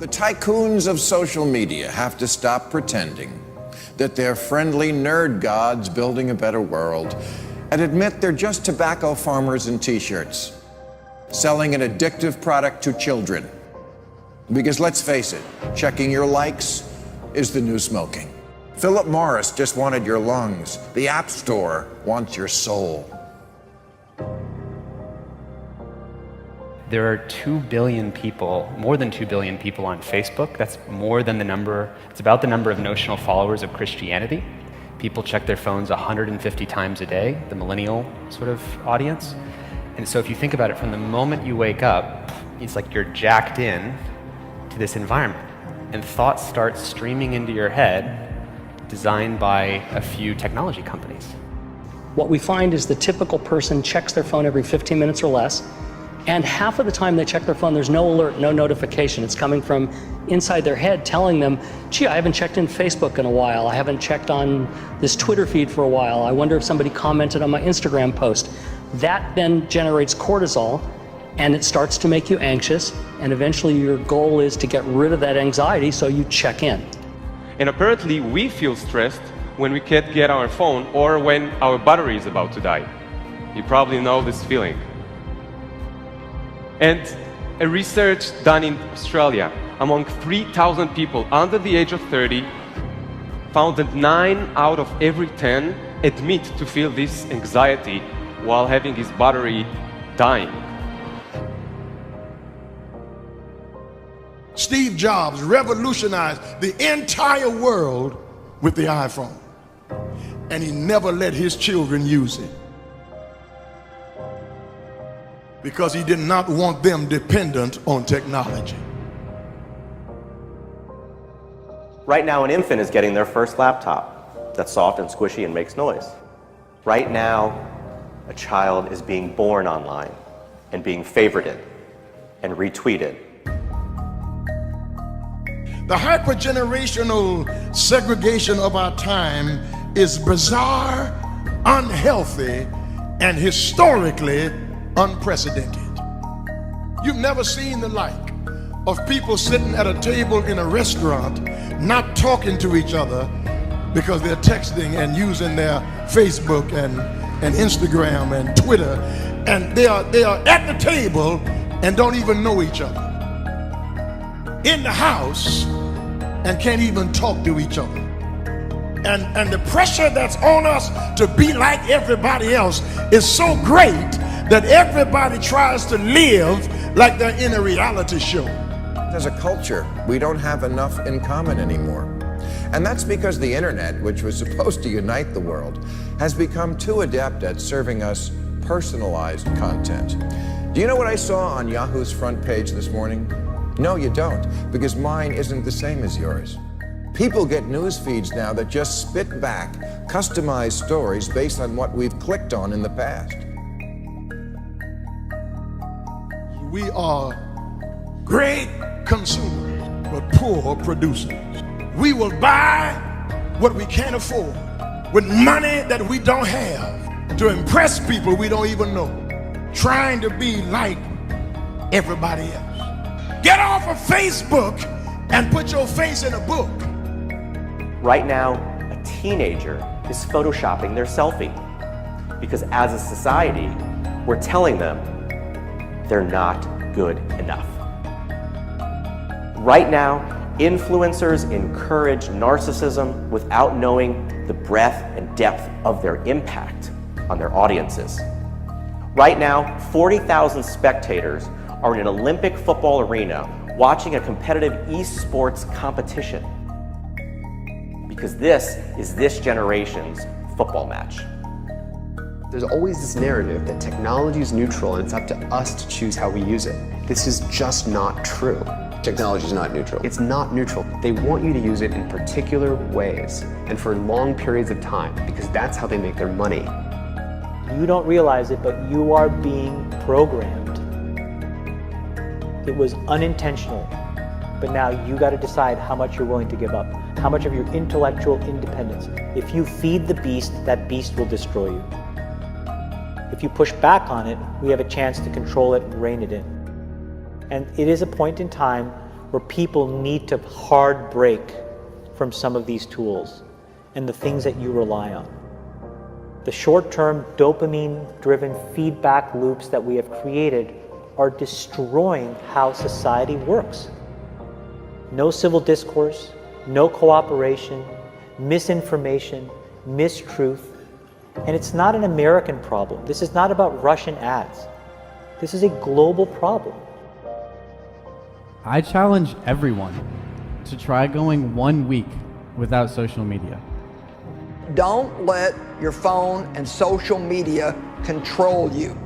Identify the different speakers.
Speaker 1: The tycoons of social media have to stop pretending that they're friendly nerd gods building a better world and admit they're just tobacco farmers in t-shirts, selling an addictive product to children. Because let's face it, checking your likes is the new smoking. Philip Morris just wanted your lungs. The App Store wants your soul.
Speaker 2: There are 2 billion people, more than 2 billion people on Facebook. That's more than the number, it's about the number of notional followers of Christianity. People check their phones 150 times a day, the millennial sort of audience. And so if you think about it, from the moment you wake up, it's like you're jacked in to this environment. And thoughts start streaming into your head, designed by a few technology companies.
Speaker 3: What we find is the typical person checks their phone every 15 minutes or less, and half of the time they check their phone, there's no alert, no notification. It's coming from inside their head telling them, gee, I haven't checked in Facebook in a while. I haven't checked on this Twitter feed for a while. I wonder if somebody commented on my Instagram post. That then generates cortisol, and it starts to make you anxious, and eventually your goal is to get rid of that anxiety, so you check in.
Speaker 4: And apparently we feel stressed when we can't get our phone or when our battery is about to die. You probably know this feeling. And a research done in Australia among 3,000 people under the age of 30 found that 9 out of every 10 admit to feel this anxiety while having his battery dying.
Speaker 5: Steve Jobs revolutionized the entire world with the iPhone, and he never let his children use it because he did not want them dependent on technology.
Speaker 6: Right now, an infant is getting their first laptop that's soft and squishy and makes noise. Right now, a child is being born online and being favorited and retweeted.
Speaker 5: The hypergenerational segregation of our time is bizarre, unhealthy, and historically unprecedented. You've never seen the like of people sitting at a table in a restaurant not talking to each other because they're texting and using their Facebook and Instagram and Twitter, and they are at the table and don't even know each other. In the house and can't even talk to each other. And the pressure that's on us to be like everybody else is so great that everybody tries to live like they're in a reality show.
Speaker 1: As a culture, we don't have enough in common anymore. And that's because the internet, which was supposed to unite the world, has become too adept at serving us personalized content. Do you know what I saw on Yahoo's front page this morning? No, you don't, because mine isn't the same as yours. People get news feeds now that just spit back customized stories based on what we've clicked on in the past.
Speaker 5: We are great consumers, but poor producers. We will buy what we can't afford with money that we don't have to impress people we don't even know, trying to be like everybody else. Get off of Facebook and put your face in a book.
Speaker 6: Right now, a teenager is photoshopping their selfie because as a society, we're telling them they're not good enough. Right now, influencers encourage narcissism without knowing the breadth and depth of their impact on their audiences. Right now, 40,000 spectators are in an Olympic football arena watching a competitive esports competition because this is this generation's football match.
Speaker 7: There's always this narrative that technology is neutral and it's up to us to choose how we use it. This is just not true.
Speaker 8: Technology is not neutral.
Speaker 7: It's not neutral. They want you to use it in particular ways and for long periods of time because that's how they make their money.
Speaker 9: You don't realize it, but you are being programmed. It was unintentional, but now you got to decide how much you're willing to give up, how much of your intellectual independence. If you feed the beast, that beast will destroy you. If you push back on it, we have a chance to control it and rein it in. And it is a point in time where people need to hard break from some of these tools and the things that you rely on. The short-term dopamine-driven feedback loops that we have created are destroying how society works. No civil discourse, no cooperation, misinformation, mistruth. And it's not an American problem. This is not about Russian ads. This is a global problem.
Speaker 8: I challenge everyone to try going 1 week without social media.
Speaker 10: Don't let your phone and social media control you.